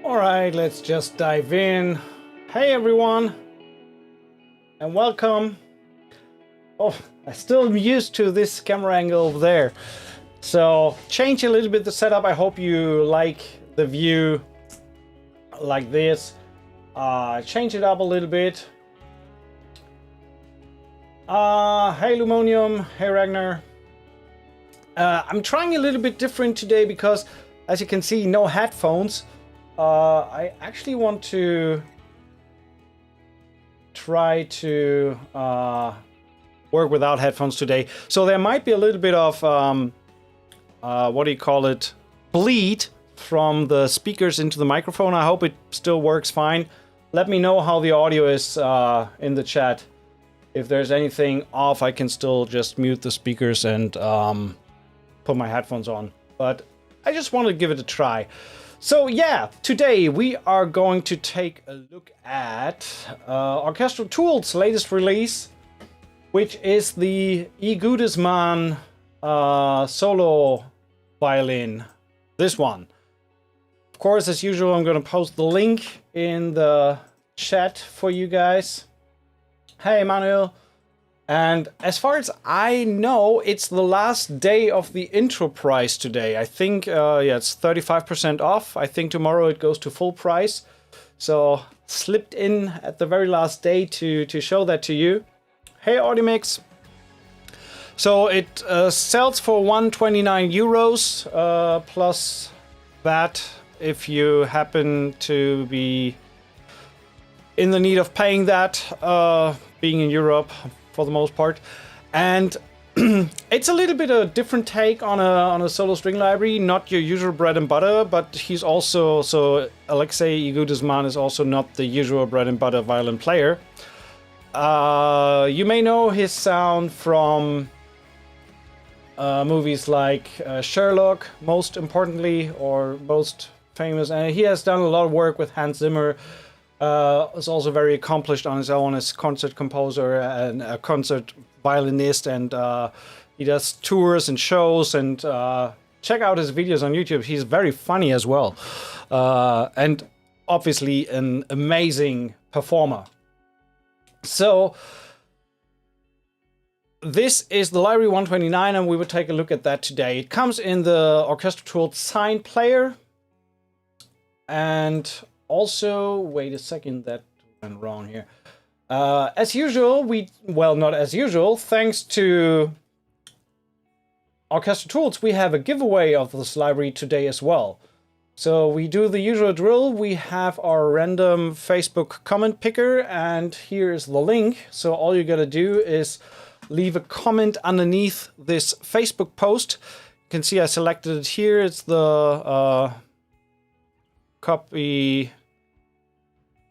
Alright, let's just dive in. Hey everyone, and welcome. Oh, I still am used to this camera angle over there. So, change a little bit the setup. I hope you like the view like this. Change it up a little bit. Hey Lumonium, hey Ragnar. I'm trying a little bit different today because, as you can see, no headphones. I actually want to try to work without headphones today. So there might be a little bit of, what do you call it, bleed from the speakers into the microphone. I hope it still works fine. Let me know how the audio is in the chat. If there's anything off, I can still just mute the speakers and put my headphones on. But I just want to give it a try. So yeah, today we are going to take a look at Orchestral Tools' latest release, which is the IGUDESMAN solo violin. This one. Of course, as usual, I'm going to post the link in the chat for you guys. Hey, Manuel. And as far as I know, it's the last day of the intro price today. I think, yeah, it's 35% off. I think tomorrow it goes to full price. So, slipped in at the very last day to show that to you. Hey, Audimix. So, it sells for 129 euros plus VAT if you happen to be in the need of paying that, being in Europe for the most part. And it's a little bit a different take on a solo string library, not your usual bread and butter, but he's also, so Alexei IGUDESMAN is also not the usual bread and butter violin player. You may know his sound from movies like Sherlock, most importantly, or most famous, and he has done a lot of work with Hans Zimmer. Is also very accomplished on his own as concert composer and a concert violinist, and he does tours and shows, and check out his videos on YouTube. He's very funny as well, and obviously an amazing performer. So this is the Library 129, and we will take a look at that today. It comes in the Orchestral Tools signed player, and also, wait a second, that went wrong here. As usual, well, not as usual, thanks to Orchestral Tools, we have a giveaway of this library today as well. So we do the usual drill. We have our random Facebook comment picker, and here is the link. So all you gotta do is leave a comment underneath this Facebook post. You can see I selected it here. It's the copy,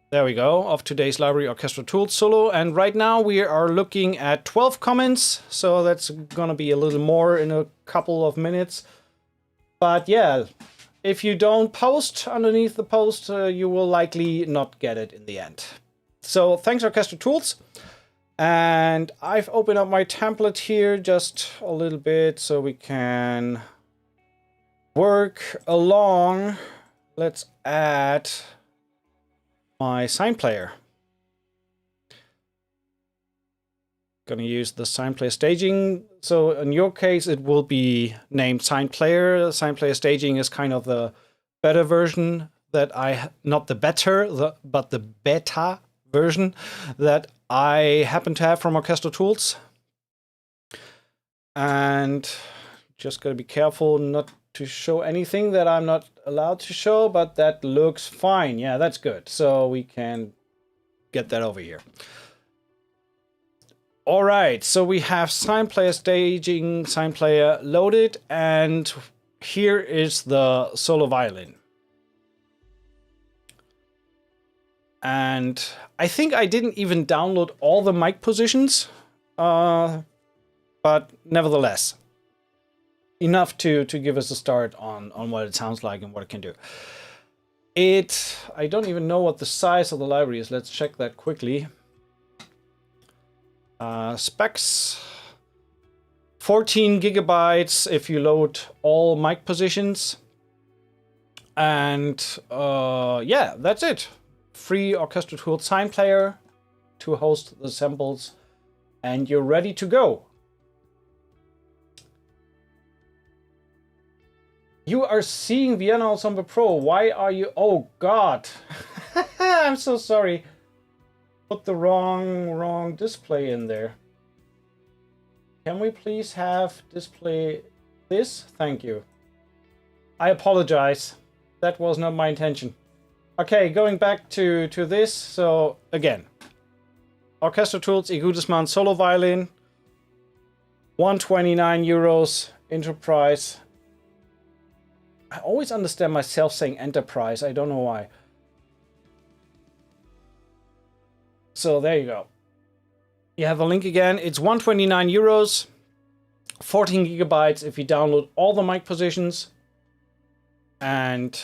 there we go, of today's library Orchestral Tools solo, and right now we are looking at 12 comments, so that's gonna be a little more in a couple of minutes. But yeah, if you don't post underneath the post, you will likely not get it in the end. So thanks Orchestral Tools, and I've opened up my template here just a little bit so we can work along. Let's add my sign player. Gonna use the sign player staging. So in your case, it will be named sign player. Sign player staging is kind of the better version that not the better, but the beta version that I happen to have from Orchestral Tools. And just gotta be careful not to show anything that I'm not allowed to show, but that looks fine. Yeah, that's good. So we can get that over here. All right, so we have sign player staging, sign player loaded, and here is the solo violin. And I think I didn't even download all the mic positions, but nevertheless, enough to give us a start on what it sounds like and what it can do. I don't even know what the size of the library is. Let's check that quickly. Specs, 14 gigabytes if you load all mic positions. And yeah, that's it. Free Orchestral Tool Sign Player to host the samples, and you're ready to go. You are seeing Vienna Ensemble Pro. Why are you? Oh God, I'm so sorry. Put the wrong display in there. Can we please have display this? Thank you. I apologize. That was not my intention. Okay, going back to this. So again, Orchestral Tools, IGUDESMAN solo violin, 129 euros, enterprise. I always understand myself saying enterprise. I don't know why. So there you go. You have a link again. It's 129 euros, 14 gigabytes if you download all the mic positions. And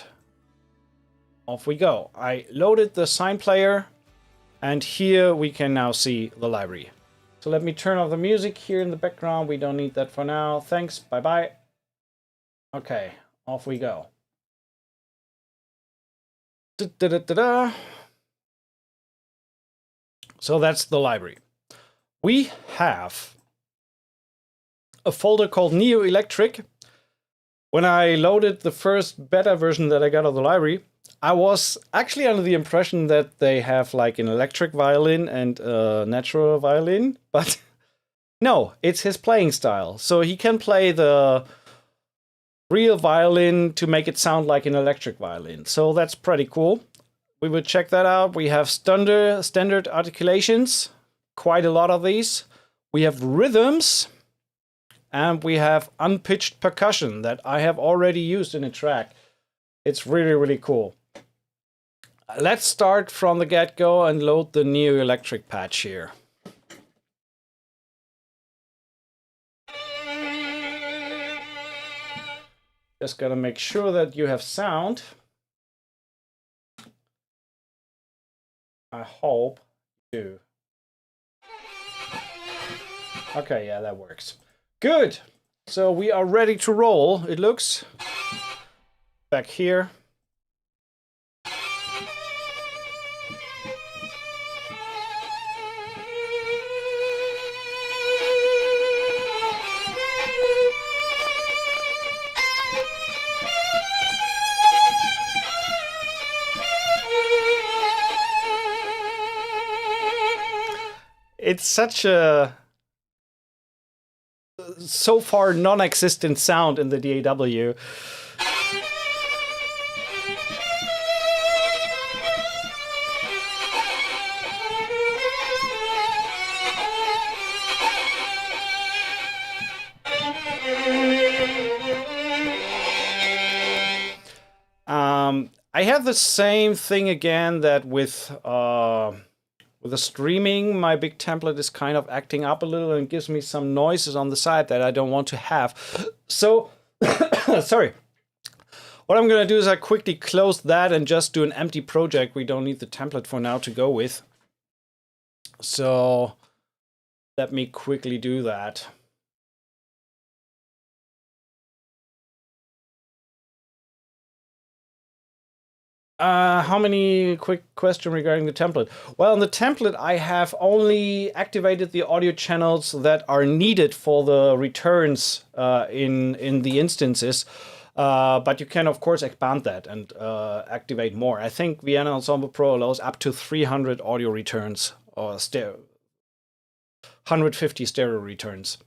off we go. I loaded the sign player, and here we can now see the library. So let me turn off the music here in the background. We don't need that for now. Thanks. Bye-bye. Okay, off we go. Da-da-da-da-da. So that's the library. We have a folder called Neo Electric. When I loaded the first beta version that I got of the library, I was actually under the impression that they have like an electric violin and a natural violin, but no, it's his playing style. So he can play the real violin to make it sound like an electric violin. So that's pretty cool. We will check that out. We have standard articulations, quite a lot of these. We have rhythms, and we have unpitched percussion that I have already used in a track. It's really, really cool. Let's start from the get-go and load the Neo Electric patch here. Just gotta make sure that you have sound. I hope you do. Okay, yeah, that works. Good. So we are ready to roll, it looks. Back here. It's such a so far non-existent sound in the DAW. I have the same thing again that with the streaming, my big template is kind of acting up a little and gives me some noises on the side that I don't want to have. So, sorry. What I'm going to do is I quickly close that and just do an empty project. We don't need the template for now to go with. So, let me quickly do that. How many quick question regarding the template? Well, in the template, I have only activated the audio channels that are needed for the returns in the instances. But you can, of course, expand that and activate more. I think Vienna Ensemble Pro allows up to 300 audio returns or 150 stereo returns.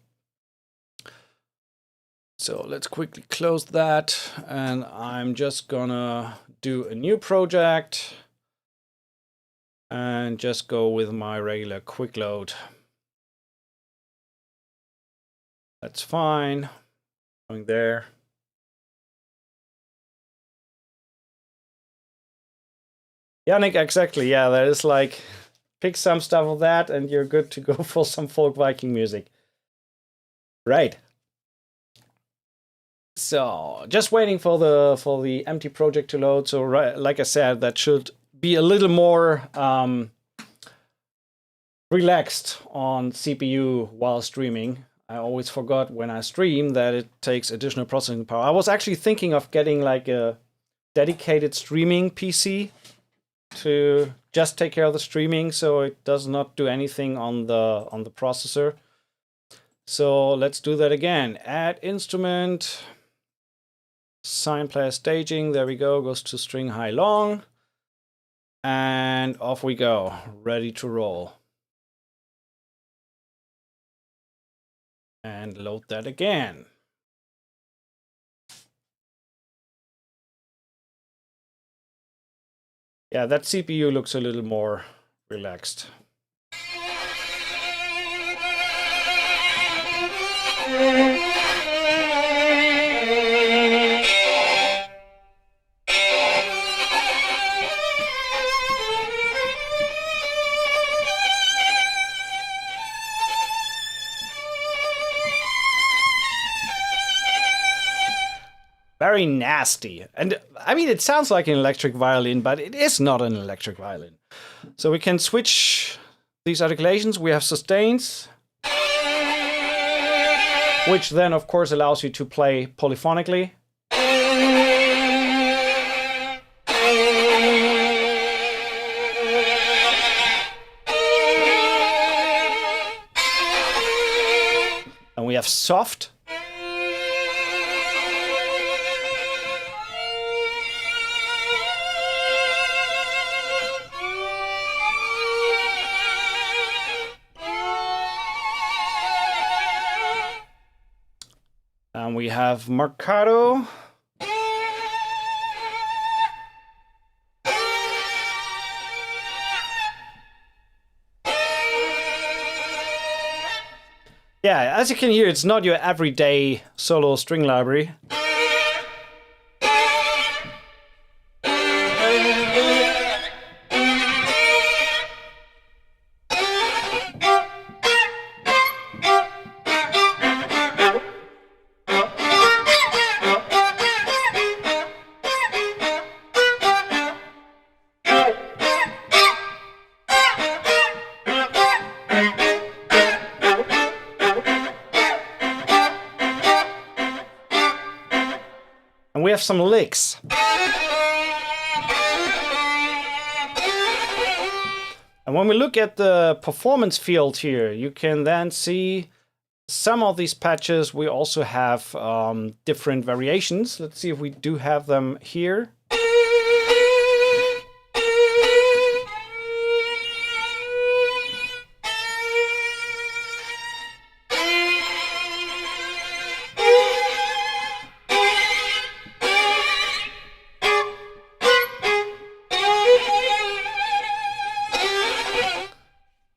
So let's quickly close that, and I'm just gonna do a new project and just go with my regular quick load. That's fine. Going there. Yannick, exactly. Yeah, that is like pick some stuff of that and you're good to go for some folk Viking music. Right. So just waiting for the empty project to load. So like I said, that should be a little more relaxed on CPU while streaming. I always forgot when I stream that it takes additional processing power. I was actually thinking of getting like a dedicated streaming PC to just take care of the streaming, so it does not do anything on the processor. So let's do that again. Add instrument, assign player staging. There we go. Goes to string high long, and off we go. Ready to roll. And load that again. Yeah, that CPU looks a little more relaxed. Very nasty. And I mean, it sounds like an electric violin, but it is not an electric violin. So we can switch these articulations. We have sustains, which then of course allows you to play polyphonically. And we have soft. And we have marcato. Yeah, as you can hear, it's not your everyday solo string library. We have some licks. And when we look at the performance field here, you can then see some of these patches. We also have different variations. Let's see if we do have them here.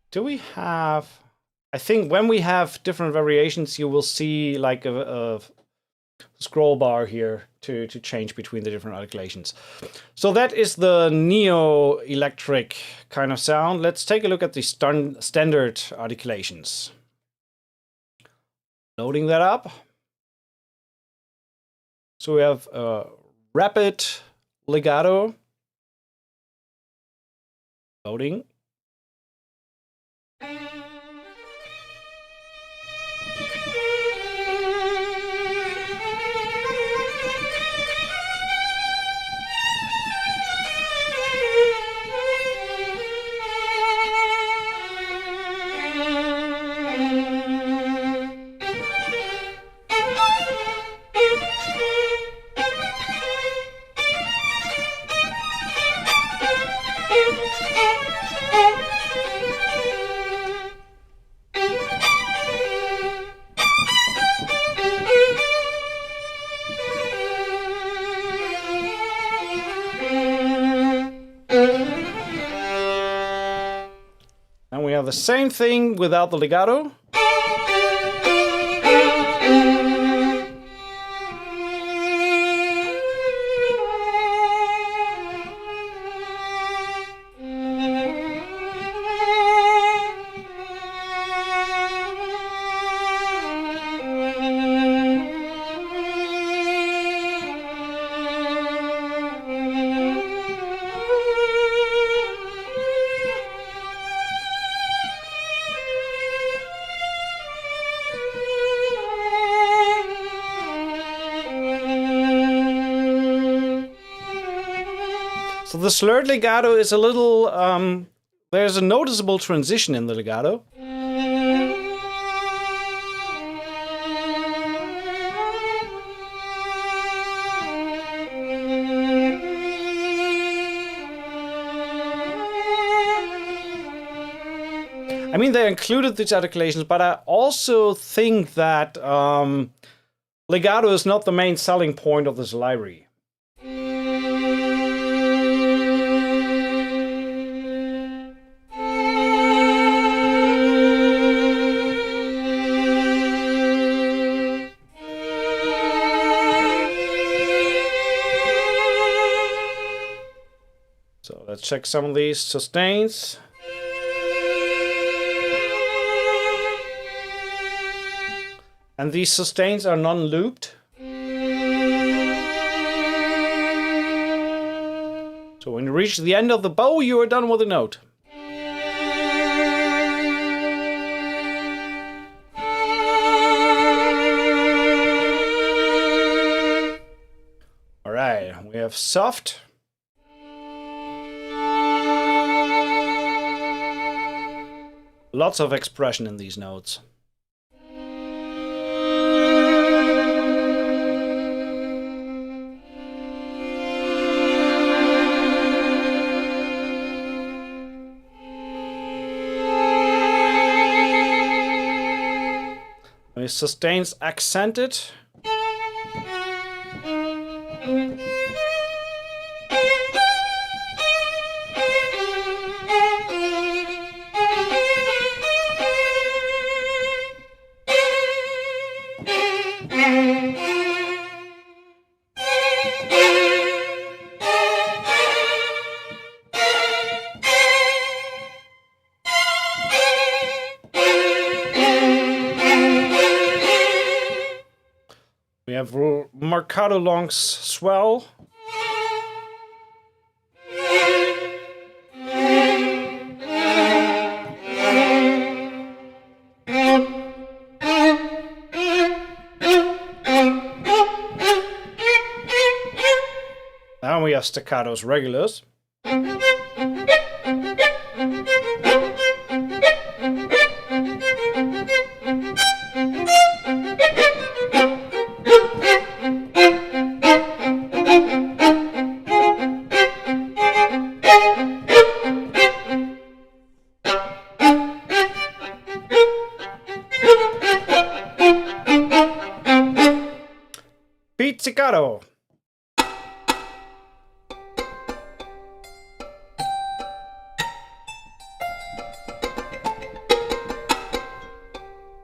Do we have... I think when we have different variations, you will see like a scroll bar here to change between the different articulations. So that is the neo-electric kind of sound. Let's take a look at the standard articulations. Loading that up. So we have rapid legato. Loading. And we have the same thing without the legato. So the slurred legato is a little, there's a noticeable transition in the legato. I mean, they included these articulations, but I also think that legato is not the main selling point of this library. So let's check some of these sustains. And these sustains are non-looped. So when you reach the end of the bow, you are done with the note. All right, we have soft. Lots of expression in these notes. Sustains accented. We have marcato longs swell. And we have staccatos regulars. Pizzicato.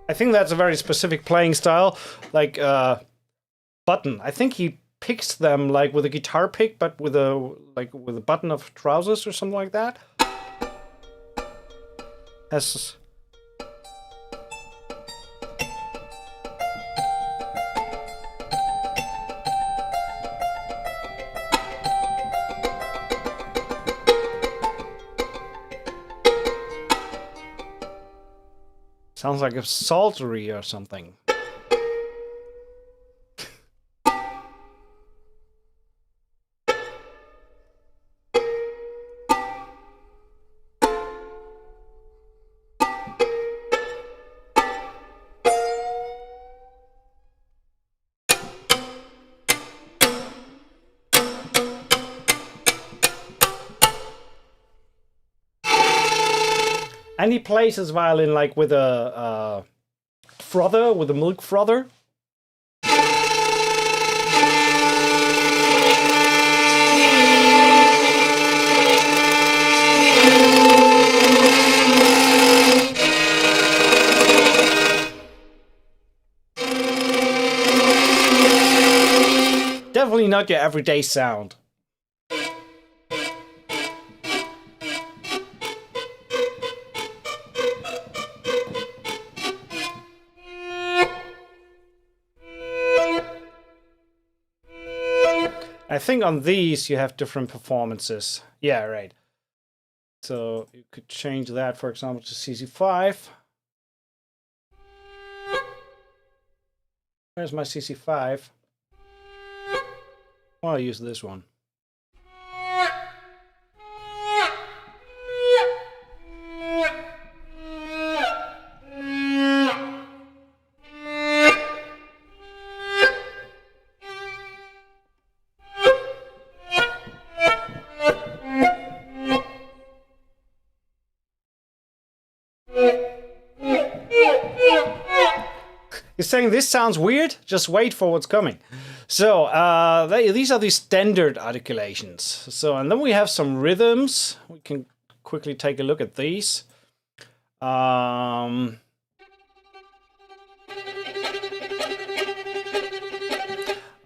I think that's a very specific playing style, like button. I think he picks them like with a guitar pick, but with a button of trousers or something like that. Has sounds like a psaltery or something. And he plays his violin like with a frother, with a milk frother. Definitely not your everyday sound. I think on these you have different performances. Yeah, right. So you could change that, for example, to CC5. Where's my CC5? Well, I'll use this one. He's saying this sounds weird. Just wait for what's coming. So these are the standard articulations. So, and then we have some rhythms. We can quickly take a look at these. I'm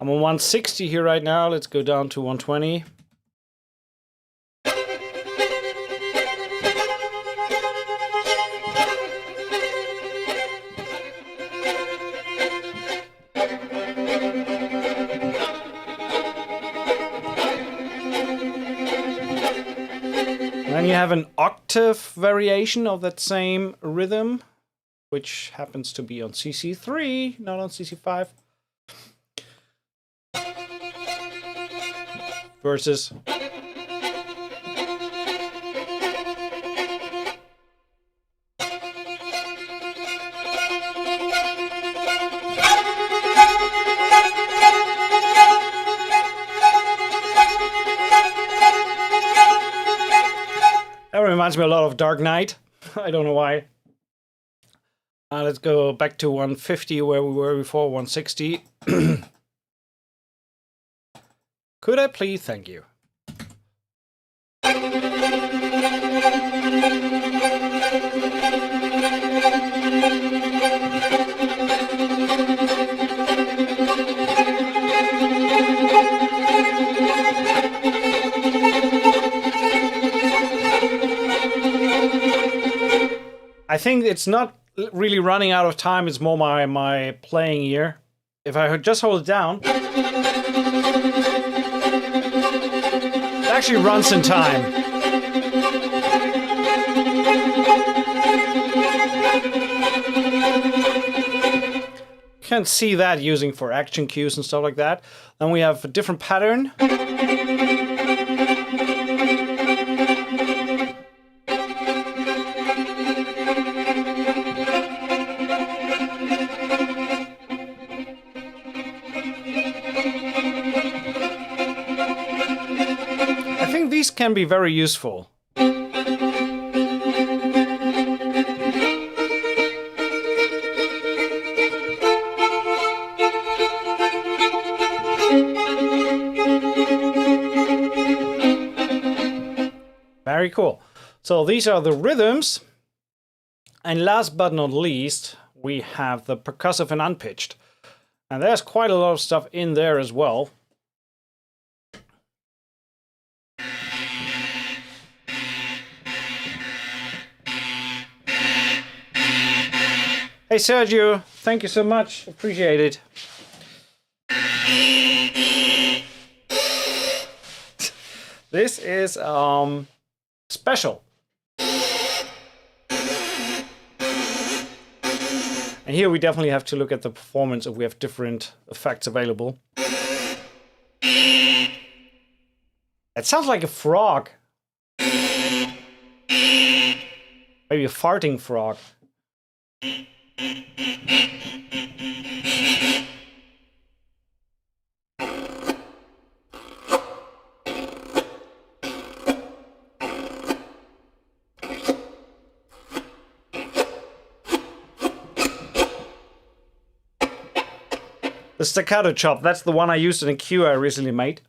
on 160 here right now. Let's go down to 120. Then you have an octave variation of that same rhythm, which happens to be on CC3, not on CC5. Versus that reminds me a lot of Dark Knight. I don't know why. Let's go back to 150 where we were before, 160. Could I please? Thank you. I think it's not really running out of time, it's more my playing ear. If I just hold it down, it actually runs in time. You can see that using for action cues and stuff like that. Then we have a different pattern. These can be very useful. Very cool. So these are the rhythms. And last but not least, we have the percussive and unpitched. And there's quite a lot of stuff in there as well. Hey Sergio, thank you so much. Appreciate it. This is special. And here we definitely have to look at the performance if we have different effects available. It sounds like a frog. Maybe a farting frog. The staccato chop, that's the one I used in a cue I recently made.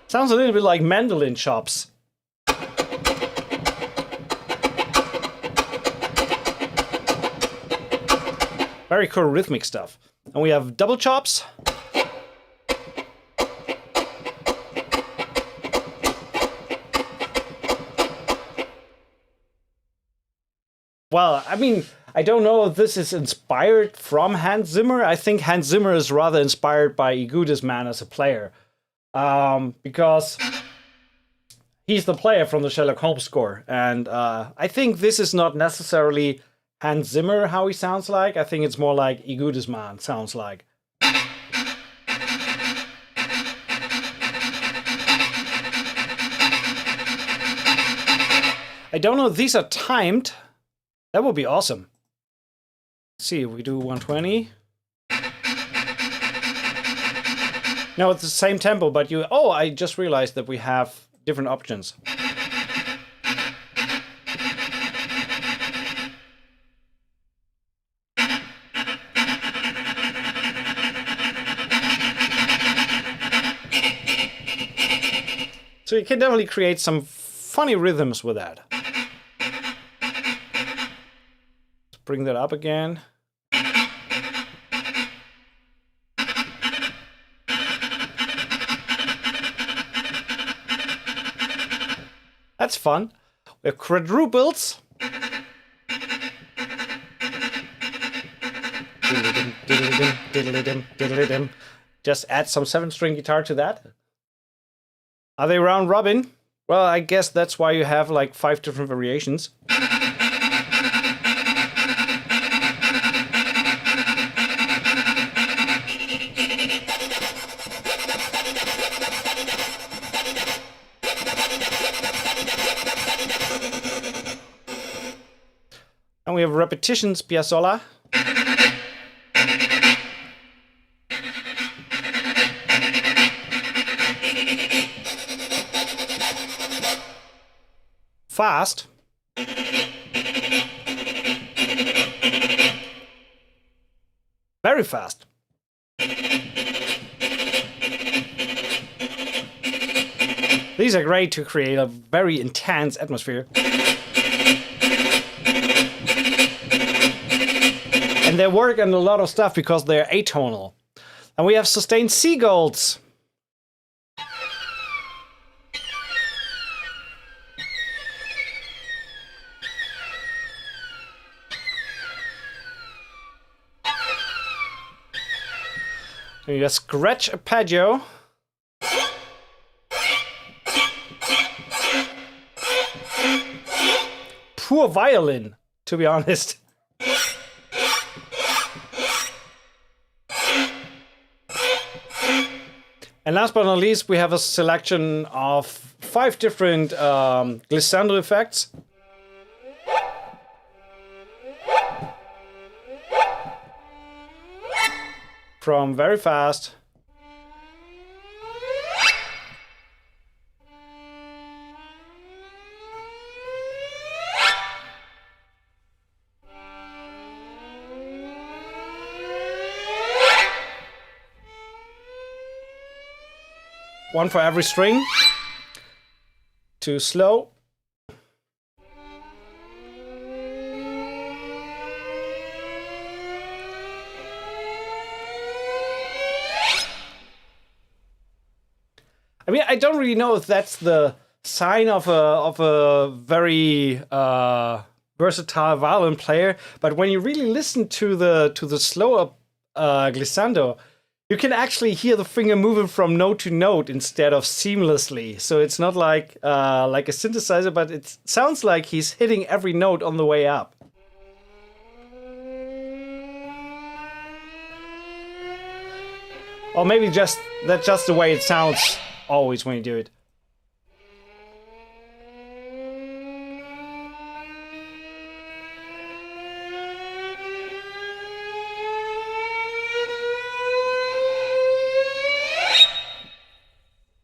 Sounds a little bit like mandolin chops. Very cool rhythmic stuff. And we have double chops. Well, I mean, I don't know if this is inspired from Hans Zimmer. I think Hans Zimmer is rather inspired by IGUDESMAN as a player. Because he's the player from the Sherlock Holmes score. And I think this is not necessarily Hans Zimmer how he sounds like. I think it's more like IGUDESMAN sounds like. I don't know if these are timed. That would be awesome. Let's see if we do 120. No, it's the same tempo, but you... Oh, I just realized that we have different options. So you can definitely create some funny rhythms with that. Let's bring that up again. That's fun. We have quadruples. Just add some 7-string guitar to that. Are they round robin? Well, I guess that's why you have like 5 different variations. And we have repetitions, piazzolla. Fast. Very fast. These are great to create a very intense atmosphere. And they work on a lot of stuff because they're atonal. And we have sustained seagulls. And you scratch arpeggio. Poor violin, to be honest. And last but not least, we have a selection of 5 different glissando effects. From very fast one for every string, to slow. I mean, I don't really know if that's the sign of a very versatile violin player, but when you really listen to the slower glissando, you can actually hear the finger moving from note to note instead of seamlessly. So it's not like a synthesizer, but it sounds like he's hitting every note on the way up. Or maybe that's just the way it sounds always when you do it.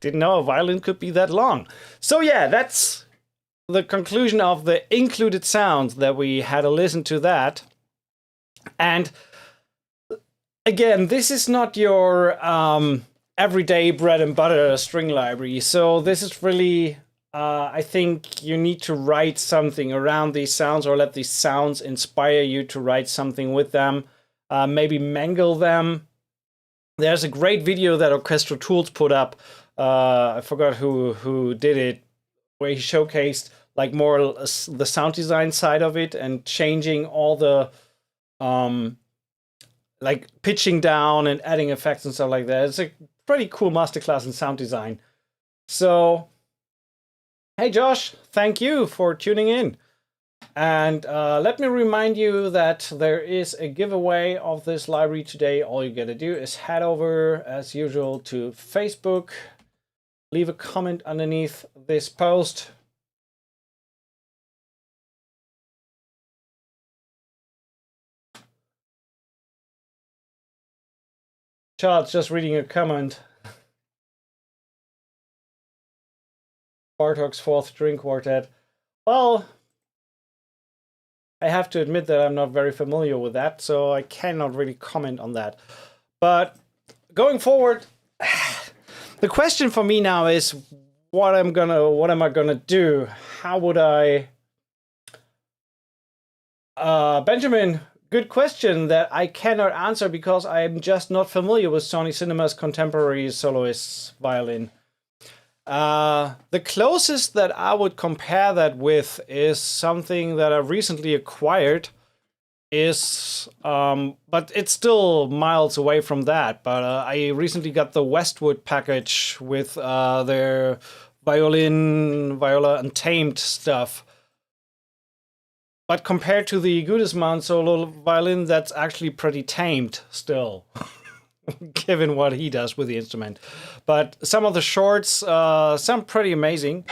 Didn't know a violin could be that long. So yeah, that's the conclusion of the included sounds that we had a listen to that. And again, this is not your everyday bread and butter string library. So this is really, I think you need to write something around these sounds, or let these sounds inspire you to write something with them. Maybe mangle them. There's a great video that Orchestral Tools put up. I forgot who did it, where he showcased like more the sound design side of it and changing all the like pitching down and adding effects and stuff like that. It's a pretty cool masterclass in sound design. So, hey Josh, thank you for tuning in. And let me remind you that there is a giveaway of this library today. All you gotta do is head over, as usual, to Facebook, leave a comment underneath this post. Charles, just reading a comment. Bartok's 4th string quartet. Well, I have to admit that I'm not very familiar with that, so I cannot really comment on that. But going forward, the question for me now is, what am I gonna do? How would I? Benjamin, good question that I cannot answer because I'm just not familiar with Sony Cinema's contemporary soloist violin. The closest that I would compare that with is something that I recently acquired. But it's still miles away from that. But I recently got the Westwood package with their violin, viola, and tamed stuff. But compared to the IGUDESMAN solo violin, that's actually pretty tamed still, given what he does with the instrument. But some of the shorts sound pretty amazing.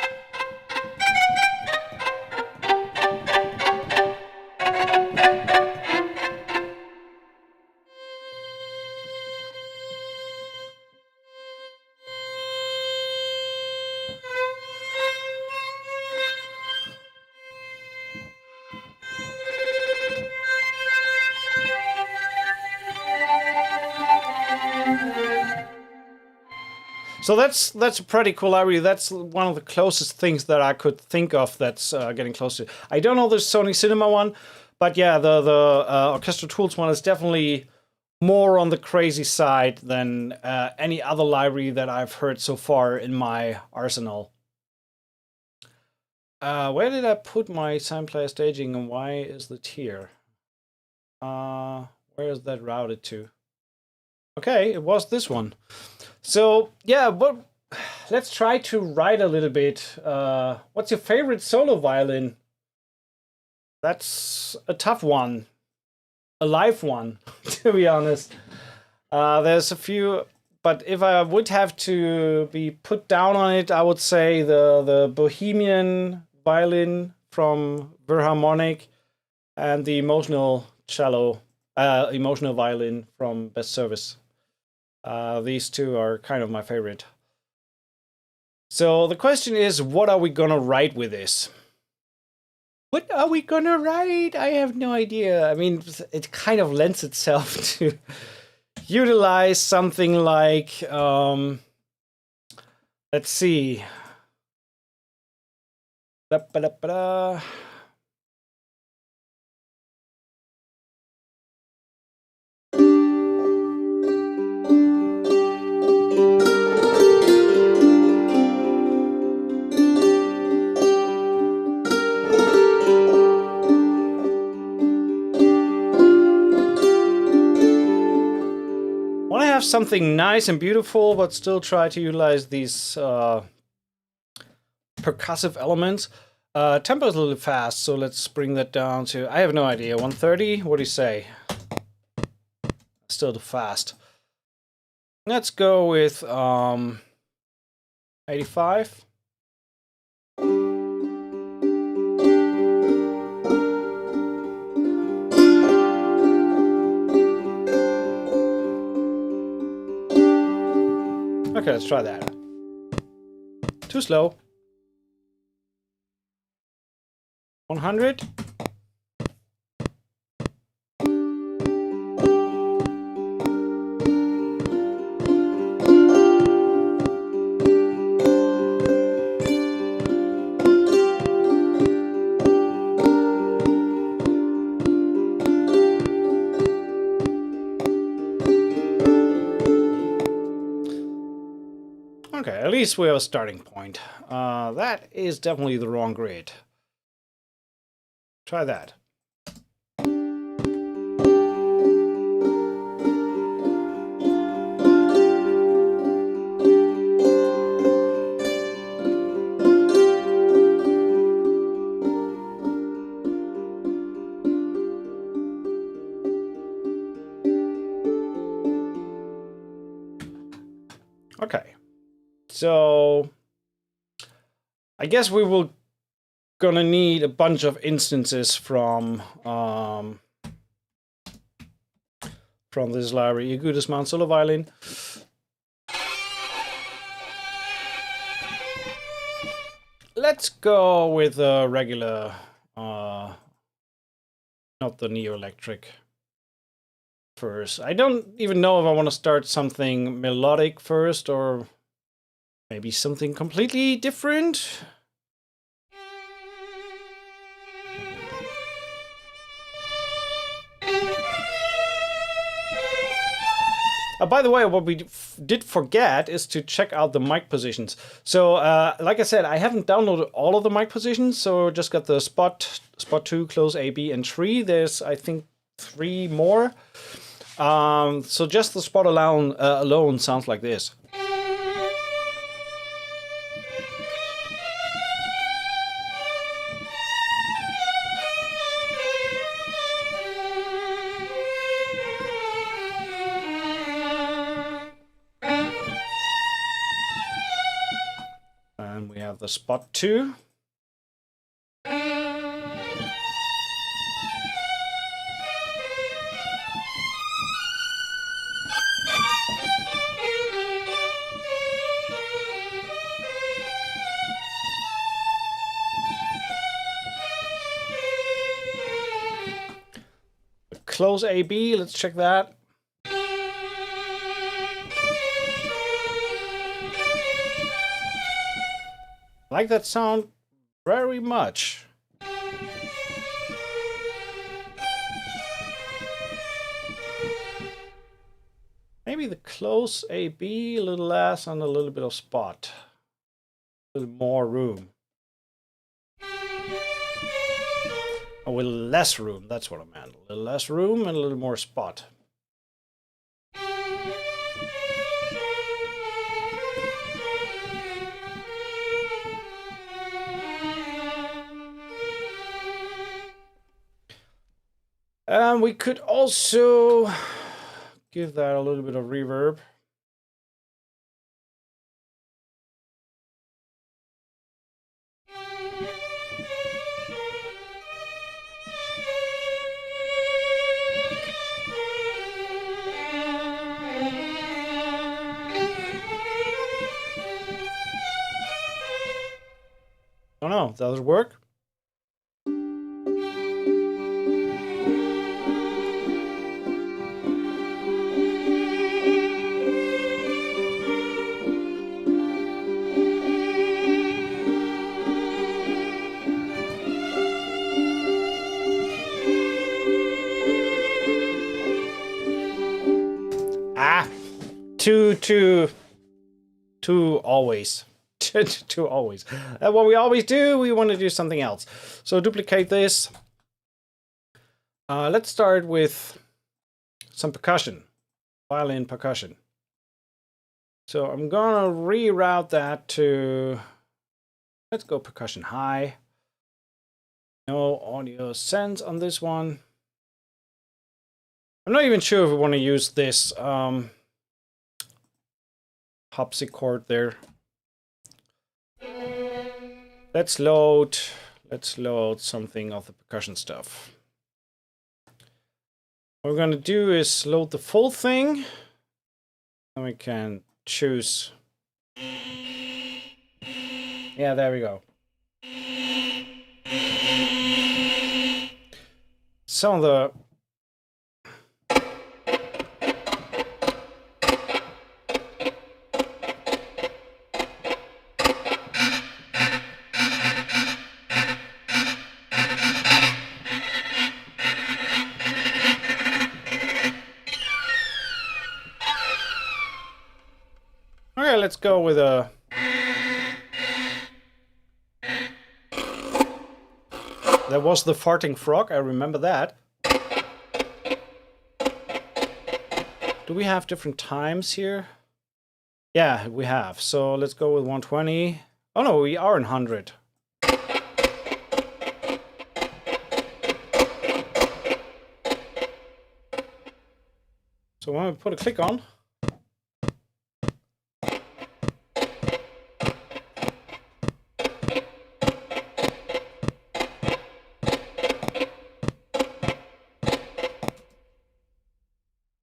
So that's a pretty cool library. That's one of the closest things that I could think of that's getting close to. I don't know the Sony Cinema one, but yeah, the Orchestral Tools one is definitely more on the crazy side than any other library that I've heard so far in my arsenal. Where did I put my sound player staging and why is it here? Where is that routed to? Okay, it was this one. So yeah, but let's try to write a little bit. What's your favorite solo violin? That's a tough one, a live one, to be honest. There's a few, but if I would have to be put down on it, I would say the Bohemian violin from Verharmonic and the emotional violin from Best Service. These two are kind of my favorite. So the question is, what are we gonna write with this? What are we gonna write? I have no idea. I mean, it kind of lends itself to utilize something like, let's see. Something nice and beautiful, but still try to utilize these percussive elements. Tempo is a little fast, so let's bring that down to, I have no idea, 130? What do you say? Still too fast. Let's go with 85. Okay, let's try that. Too slow. 100. Okay, at least we have a starting point. That is definitely the wrong grid. Try that. Okay. So I guess we will gonna need a bunch of instances from this library, IGUDESMAN solo violin. Let's go with a regular, not the neo-electric first. I don't even know if I want to start something melodic first or Maybe something completely different. By the way, what we did forget is to check out the mic positions. So, like I said, I haven't downloaded all of the mic positions, so just got the spot 2, close A, B, and 3. There's, I think, 3 more. So just the spot alone sounds like this. And we have the spot 2. Close AB, let's check that. I like that sound very much. Maybe the close AB, a little less, and a little bit of spot. A little more room. Oh, a little less room, that's what I meant. A little less room and a little more spot. And we could also give that a little bit of reverb. I don't know, does it work? Two always. Two always. What we always do, we want to do something else. So duplicate this. Let's start with some percussion. Violin percussion. So I'm gonna reroute that to, let's go percussion high. No audio sense on this one. I'm not even sure if we want to use this harpsichord there. Let's load something of the percussion stuff. What we're gonna do is load the full thing, and we can choose. Yeah, there we go. Some of the okay, let's go with a. That was the farting frog, I remember that. Do we have different times here? Yeah, we have. So let's go with 120. Oh no, we are in 100. So when we put a click on,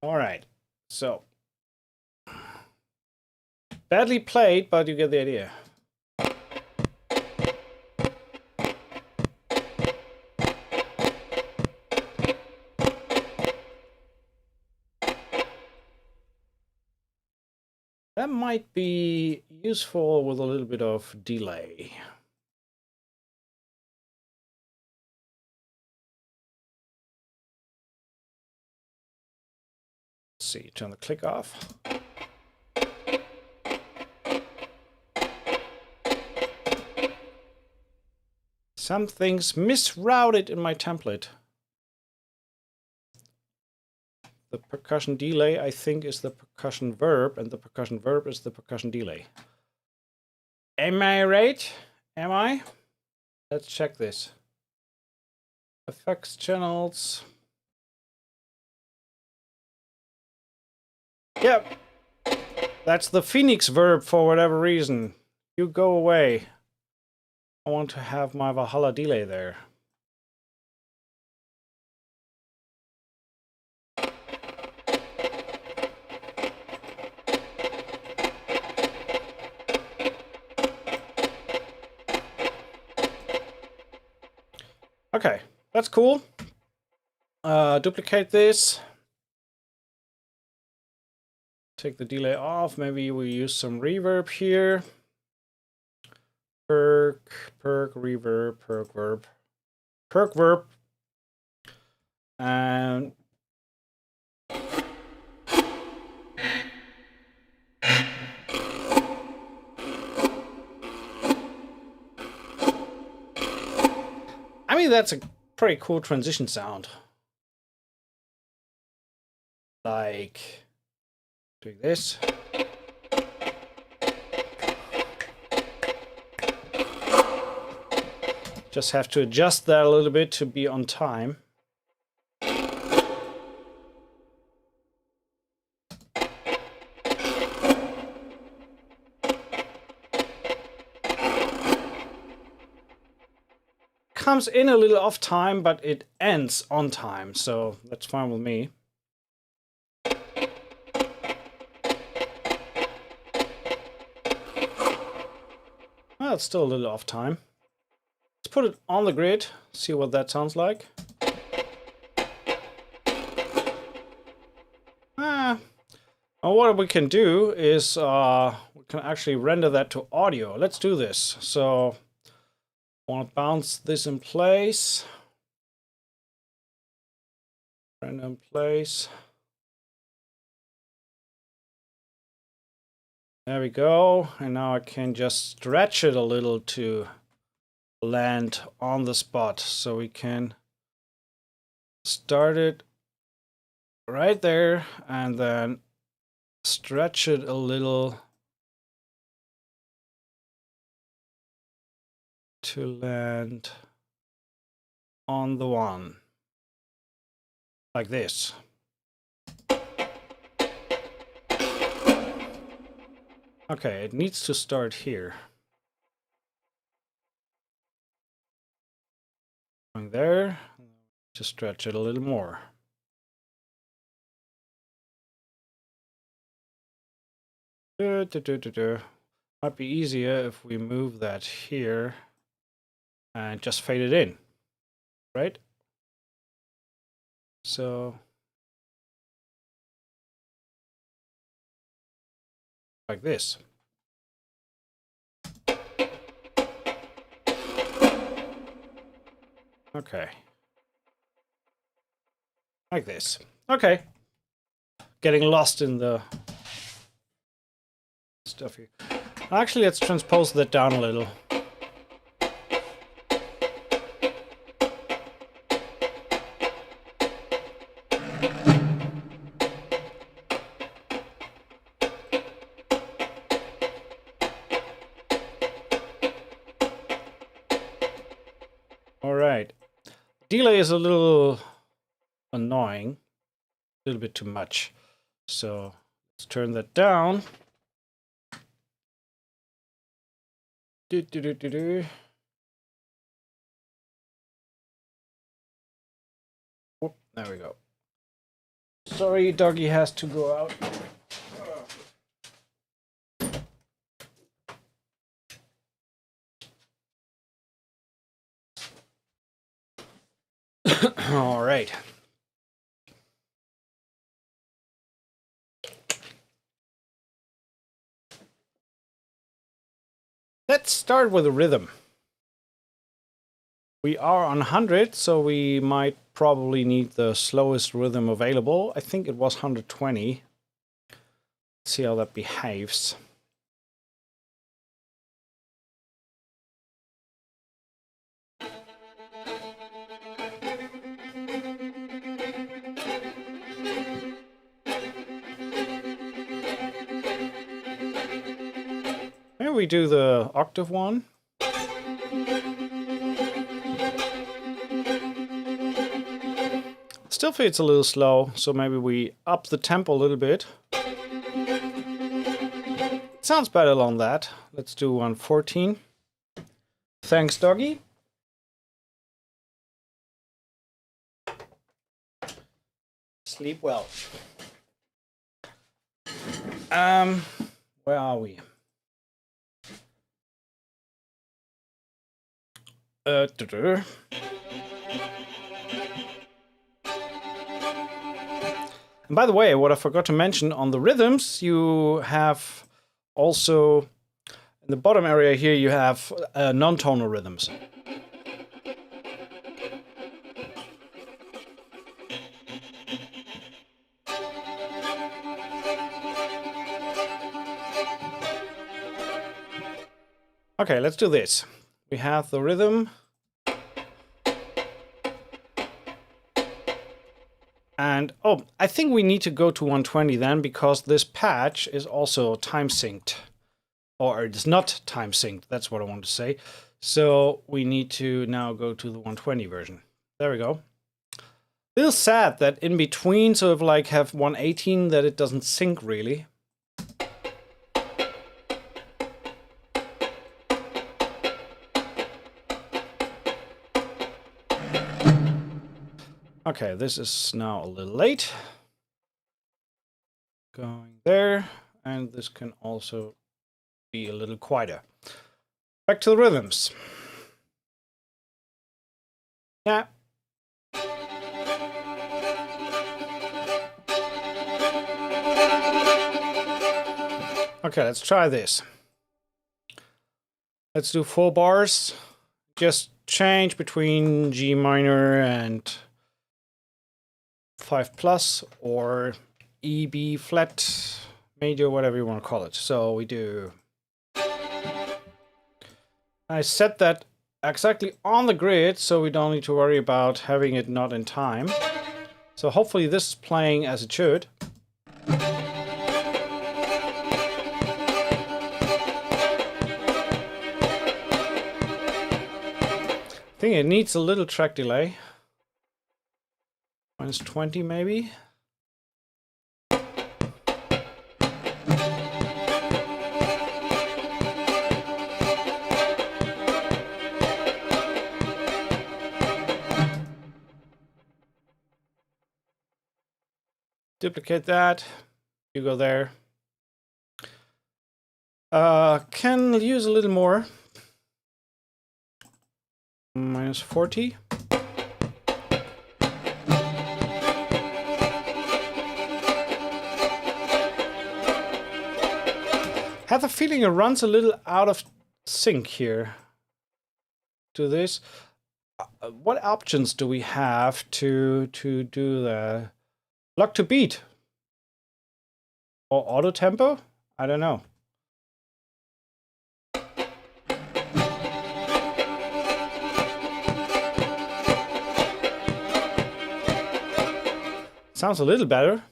all right, so badly played, but you get the idea. That might be useful with a little bit of delay. Let's see, turn the click off. Something's misrouted in my template. The percussion delay, I think, is the percussion verb, and the percussion verb is the percussion delay. Am I right? Am I? Let's check this. Effects channels. Yep. That's the Phoenix verb for whatever reason. You go away. I want to have my Valhalla delay there. Okay, that's cool. Duplicate this. Take the delay off. Maybe we use some reverb here. Perk, reverb, perk verb. And I mean, that's a pretty cool transition sound. Like doing this. Just have to adjust that a little bit to be on time. Comes in a little off time, but it ends on time, so that's fine with me. Well, it's still a little off time. Let's put it on the grid, see what that sounds like. Well, what we can do is we can actually render that to audio. Let's do this. So I want to bounce this in place. Render in place. There we go. And now I can just stretch it a little to land on the spot. So we can start it right there and then stretch it a little to land on the one. Like this. Okay, it needs to start here. Going there, to stretch it a little more. Might be easier if we move that here and just fade it in, right? So like this. Okay. Like this. Okay. Getting lost in the stuff here. Actually, let's transpose that down a little. All right. Delay is a little annoying, a little bit too much. So let's turn that down. Whoop, there we go. Sorry, doggy has to go out. All right. let's start with a rhythm. We are on 100, so we might probably need the slowest rhythm available. I think it was 120. Let's see how that behaves. Maybe we do the octave one. Still feels a little slow, so maybe we up the tempo a little bit. Sounds better on that. Let's do 114. Thanks, doggy. Sleep well. Where are we? And by the way, what I forgot to mention, on the rhythms, you have also, in the bottom area here, you have non-tonal rhythms. Okay, let's do this. We have the rhythm. And, oh, I think we need to go to 120 then, because this patch is also time synced. Or it's not time synced, that's what I want to say. So we need to now go to the 120 version. There we go. A little sad that in between sort of like have 118 that it doesn't sync really. Okay, this is now a little late. Going there, and this can also be a little quieter. Back to the rhythms. Yeah. Okay, let's try this. Let's do 4 bars. Just change between G minor and 5+, or E, B flat, major, whatever you want to call it. So we do. I set that exactly on the grid, so we don't need to worry about having it not in time. So hopefully this is playing as it should. I think it needs a little track delay. -20 maybe. Duplicate that. You go there. Can use a little more. -40. Have the feeling it runs a little out of sync here to this. What options do we have to do the lock to beat or auto tempo? I don't know. Sounds a little better.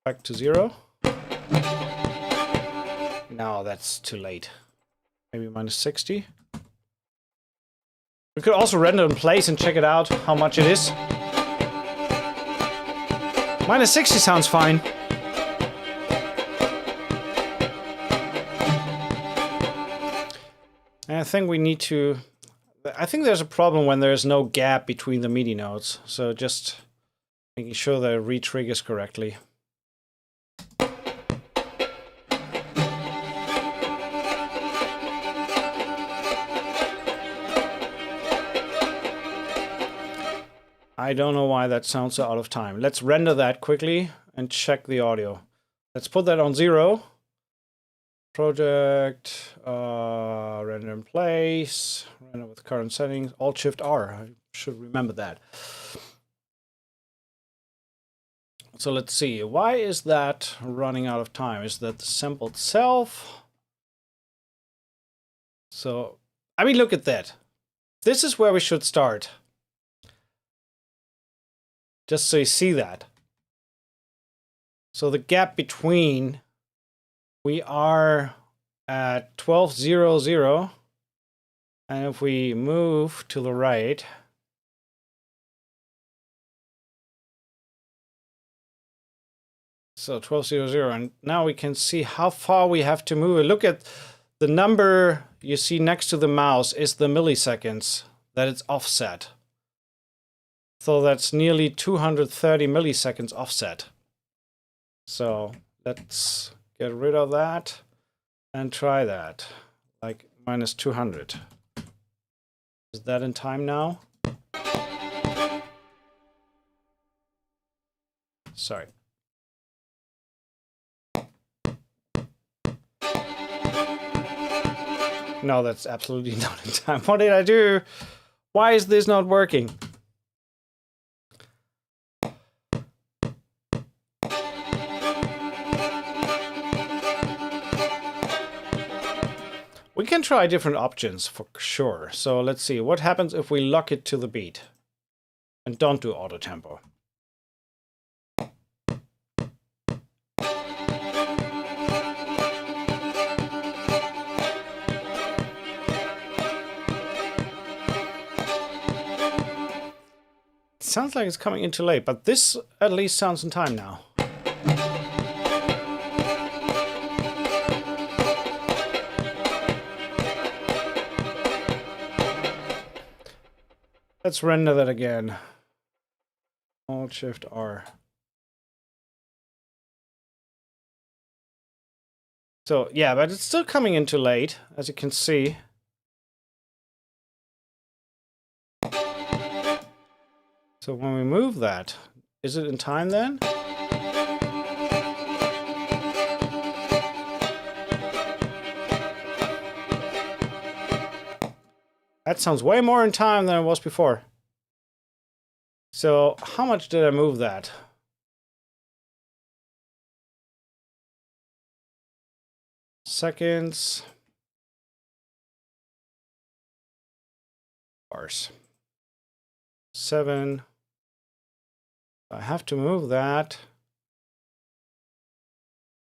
Back to 0. No, that's too late. Maybe -60. We could also render in place and check it out, how much it is. -60 sounds fine. And I think we need to... I think there's a problem when there's no gap between the MIDI notes. So just making sure that it re-triggers correctly. I don't know why that sounds so out of time. Let's render that quickly and check the audio. Let's put that on 0. project, render in place, render with current settings, Alt-Shift-R. I should remember that. So let's see, why is that running out of time? Is that the sample itself? So, I mean, look at that. This is where we should start. Just so you see that. So the gap between, we are at 1200, and if we move to the right, so 1200, and now we can see how far we have to move. Look at the number you see next to the mouse is the milliseconds that it's offset. So that's nearly 230 milliseconds offset. So let's get rid of that and try that, like minus 200. Is that in time now? Sorry. No, that's absolutely not in time. What did I do? Why is this not working? We can try different options for sure. So let's see, what happens if we lock it to the beat and don't do auto tempo? Sounds like it's coming in too late, but this at least sounds in time now. Let's render that again. Alt-Shift-R. So yeah, but it's still coming in too late, as you can see. So when we move that, is it in time then? That sounds way more in time than it was before. So how much did I move that? Seconds. Bars. 7. I have to move that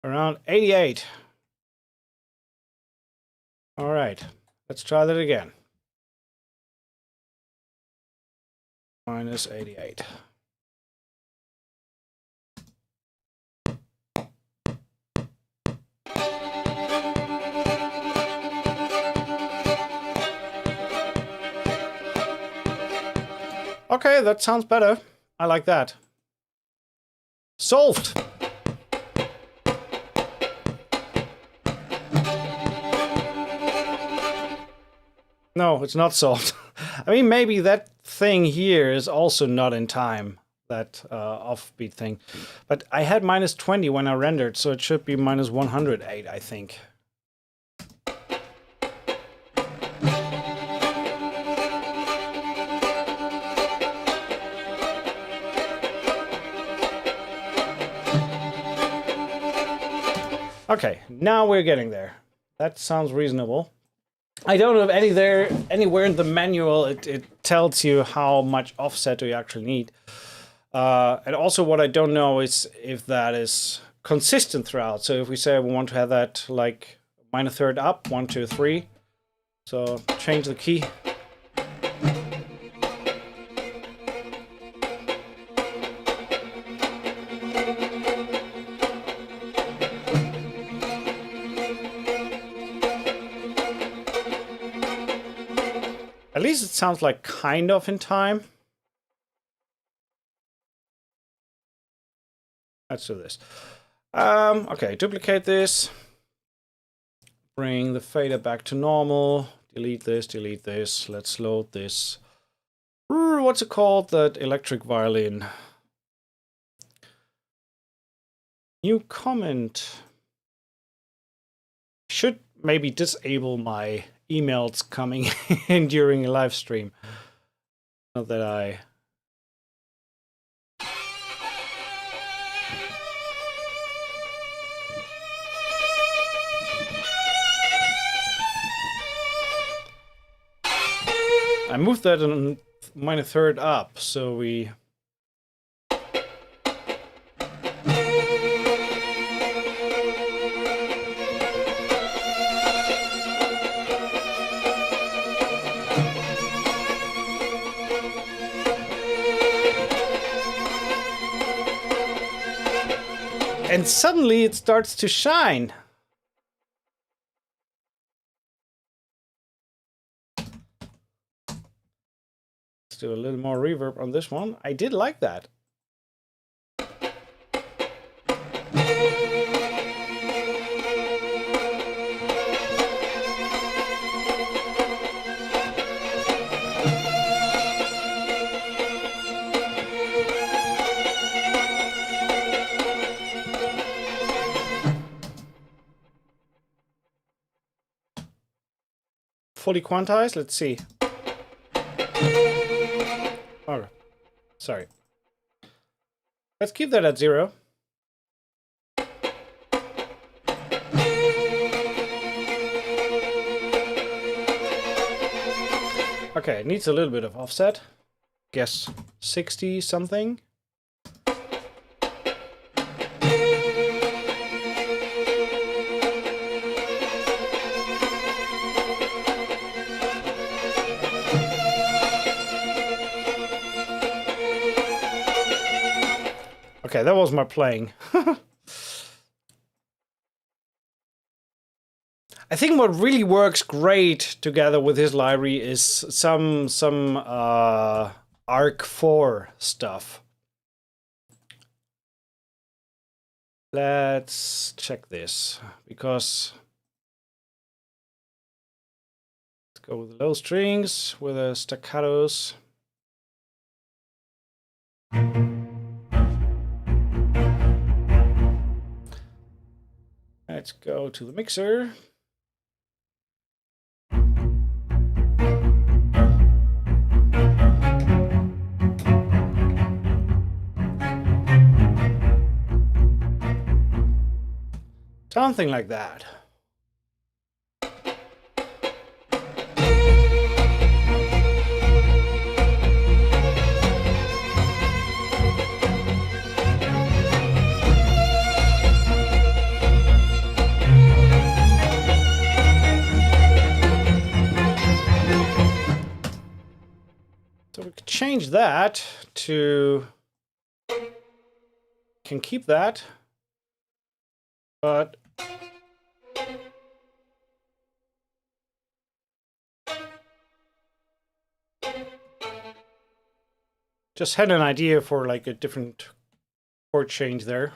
around 88. All right, let's try that again. Minus 88. Okay, that sounds better. I like that. Solved! No, it's not solved. I mean, maybe that thing here is also not in time, that offbeat thing. But I had minus 20 when I rendered, so it should be minus 108, I think. Okay, now we're getting there. That sounds reasonable. I don't know if anywhere in the manual it tells you how much offset do you actually need. And also what I don't know is if that is consistent throughout. So if we say we want to have that like minor third up, 1, 2, 3. So change the key. At least it sounds like kind of in time. Let's do this. Okay, duplicate this. Bring the fader back to normal. Delete this, delete this. Let's load this. What's it called? That electric violin. New comment. should maybe disable my emails coming in during a live stream. Not that I... I moved that on minor third up, so we... And suddenly it starts to shine. Let's do a little more reverb on this one. I did like that. Fully quantized, let's see. Oh, sorry. Let's keep that at 0. Okay, it needs a little bit of offset. Guess 60 something. Okay, that was my playing. I think what really works great together with his library is some Arc 4 stuff. Let's check this, because let's go with the low strings, with the staccatos. Let's go to the mixer. Something like that. So we could change that to, can keep that, but just had an idea for like a different chord change there.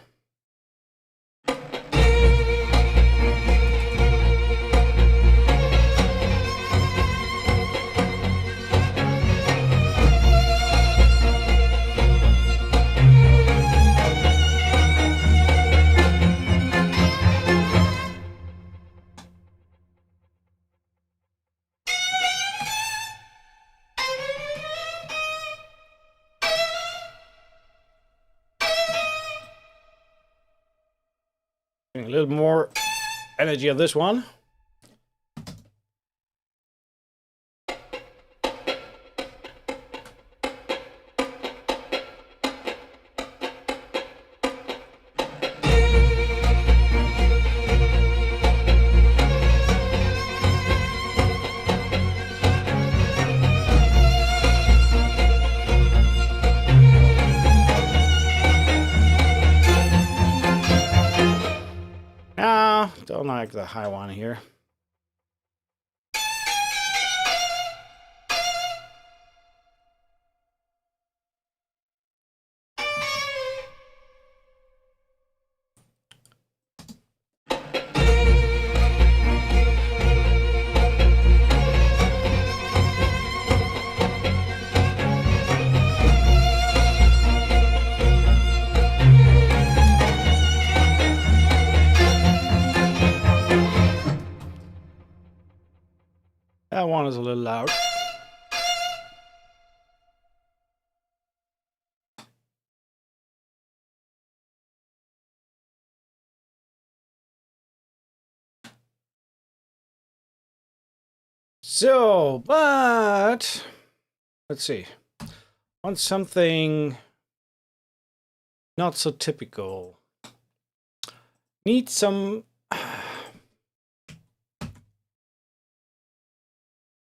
A little more energy on this one. Don't like the high one here. That one is a little loud. So, but let's see. On something not so typical. Need some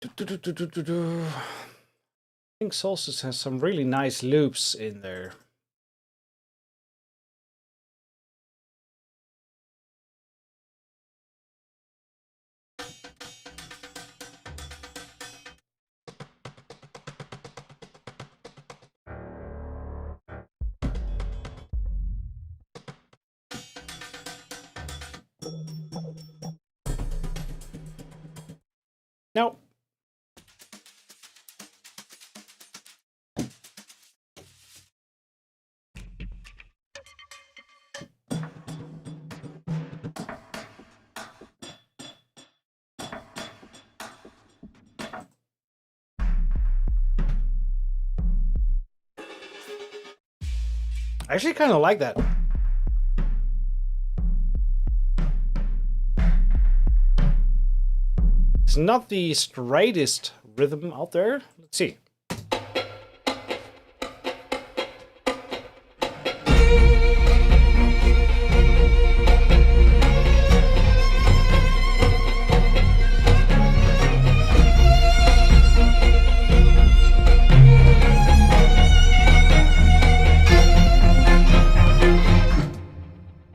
I think Solstice has some really nice loops in there. Nope. I actually kind of like that. It's not the straightest rhythm out there. Let's see.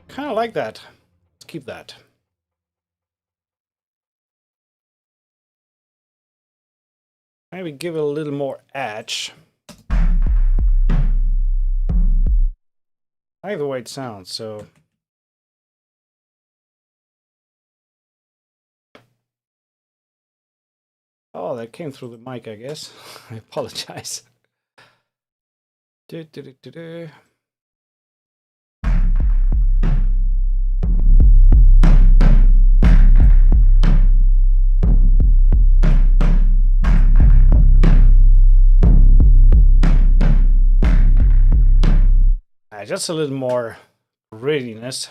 Kind of like that. Let's keep that. Maybe give it a little more edge. I like the way it sounds, so. Oh, that came through the mic, I guess. I apologize. Just a little more grittiness.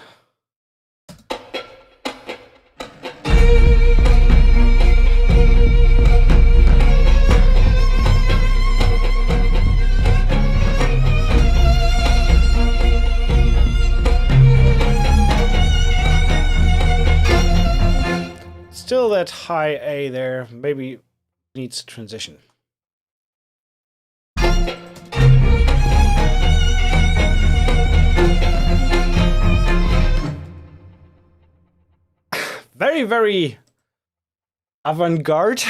Still that high A there, maybe needs transition. Very, very avant-garde.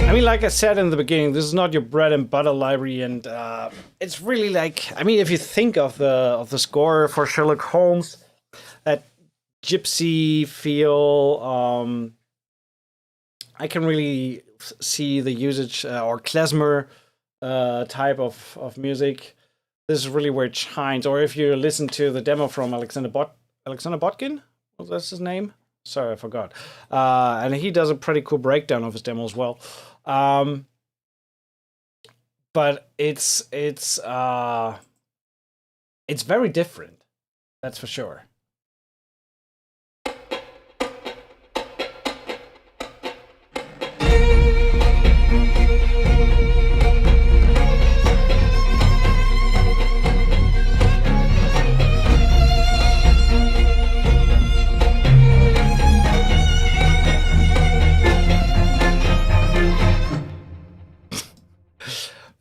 I mean, like I said in the beginning, this is not your bread and butter library, and it's really like, I mean, if you think of the score for Sherlock Holmes, that gypsy feel, I can really see the usage or klezmer type of music. This is really where it shines. Or if you listen to the demo from Alexander Botkin, was that his name? Sorry, I forgot. And he does a pretty cool breakdown of his demo as well. But it's very different. That's for sure.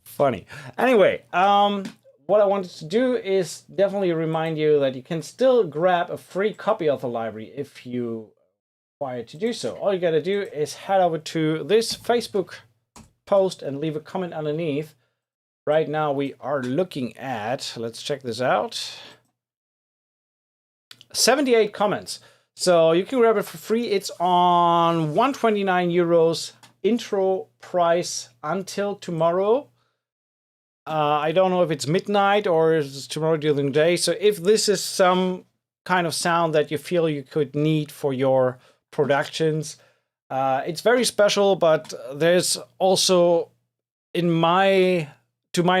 Funny. Anyway, what I wanted to do is definitely remind you that you can still grab a free copy of the library if you require to do so. All you gotta do is head over to this Facebook post and leave a comment underneath. Right now we are looking at, let's check this out, 78 comments. So you can grab it for free. It's on 129 euros intro price until tomorrow. I don't know if it's midnight or it's tomorrow during the day. So if this is some kind of sound that you feel you could need for your productions. It's very special, but there's also, to my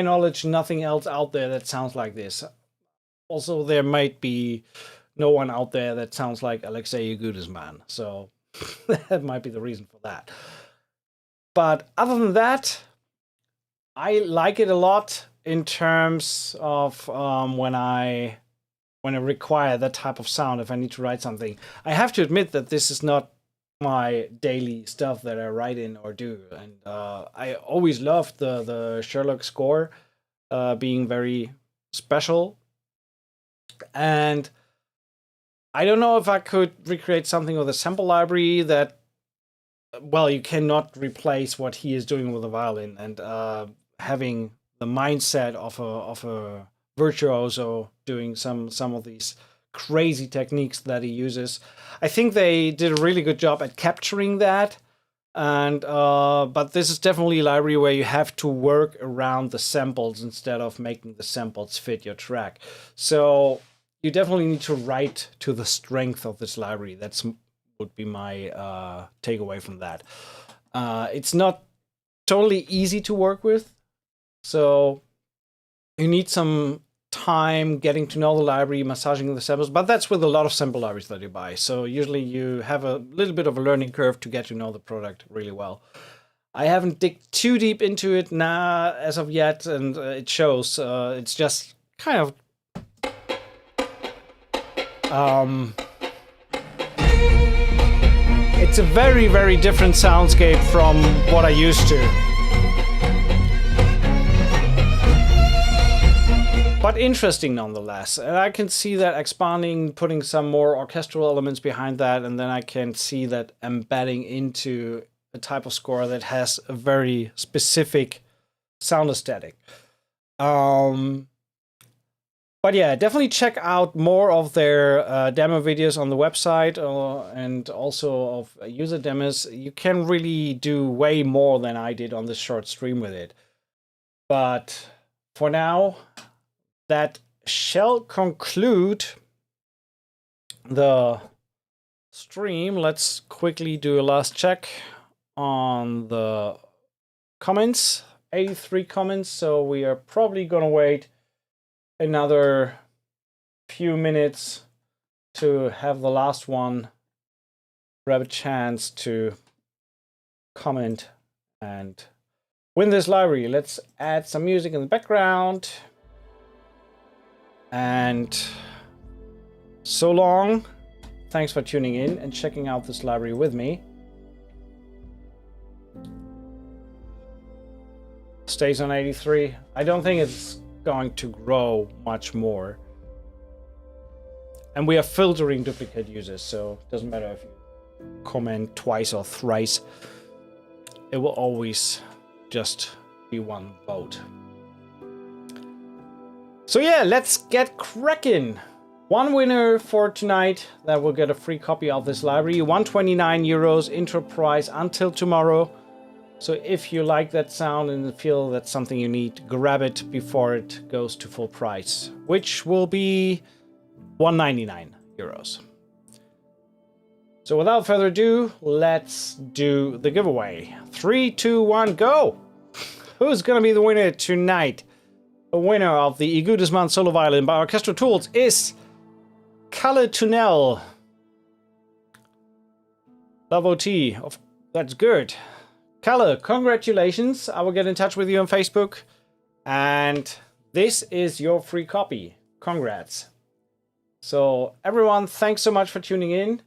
knowledge, nothing else out there that sounds like this. Also, there might be no one out there that sounds like Alexei IGUDESMAN, so that might be the reason for that. But other than that, I like it a lot in terms of when I require that type of sound, if I need to write something. I have to admit that this is not my daily stuff that I write in or do. And I always loved the Sherlock score being very special. And I don't know if I could recreate something with a sample library that, well, you cannot replace what he is doing with a violin, and having the mindset of a virtuoso doing some of these crazy techniques that he uses. I think they did a really good job at capturing that. And but this is definitely a library where you have to work around the samples instead of making the samples fit your track. So you definitely need to write to the strength of this library. That's would be my takeaway from that. It's not totally easy to work with, so you need some time getting to know the library, massaging the samples, but that's with a lot of sample libraries that you buy. So usually you have a little bit of a learning curve to get to know the product really well. I haven't digged too deep into it now as of yet, and it shows. It's just kind of it's a very, very different soundscape from what I used to. But interesting nonetheless. And I can see that expanding, putting some more orchestral elements behind that, and then I can see that embedding into a type of score that has a very specific sound aesthetic. But yeah, definitely check out more of their demo videos on the website, and also of user demos. You can really do way more than I did on this short stream with it. But for now, that shall conclude the stream. Let's quickly do a last check on the comments. 83 comments, so we are probably gonna wait another few minutes to have the last one grab a chance to comment and win this library. Let's add some music in the background. And so long. Thanks for tuning in and checking out this library with me. Stays on 83. I don't think it's going to grow much more. And we are filtering duplicate users, so it doesn't matter if you comment twice or thrice. It will always just be one vote. So yeah, let's get cracking. One winner for tonight that will get a free copy of this library. 129 euros intro price until tomorrow. So if you like that sound and feel that's something you need, grab it before it goes to full price, which will be 199 euros. So without further ado, let's do the giveaway. 3, 2, 1, go! Who's gonna be the winner tonight? The winner of the IGUDESMAN solo violin by Orchestral Tools is Kalle Tunnel. Love OT. That's good. Kalle, congratulations. I will get in touch with you on Facebook. And this is your free copy. Congrats. So everyone, thanks so much for tuning in.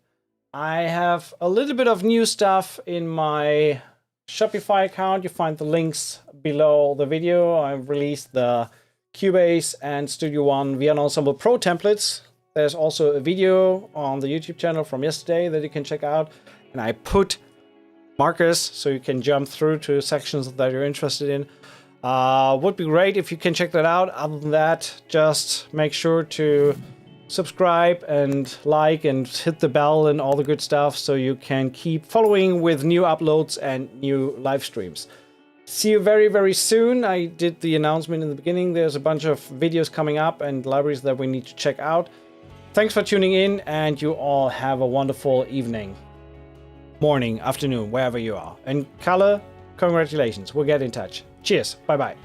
I have a little bit of new stuff in my Shopify account. You find the links below the video. I've released the Cubase and Studio One Violin Ensemble Pro templates. There's also a video on the YouTube channel from yesterday that you can check out. And I put markers so you can jump through to sections that you're interested in. Would be great if you can check that out. Other than that, just make sure to subscribe and like and hit the bell and all the good stuff so you can keep following with new uploads and new live streams. See you very, very soon. I did the announcement in the beginning. There's a bunch of videos coming up and libraries that we need to check out. thanks for tuning in, and you all have a wonderful evening, morning, afternoon, wherever you are. And Kalle, congratulations. We'll get in touch. Cheers. Bye-bye.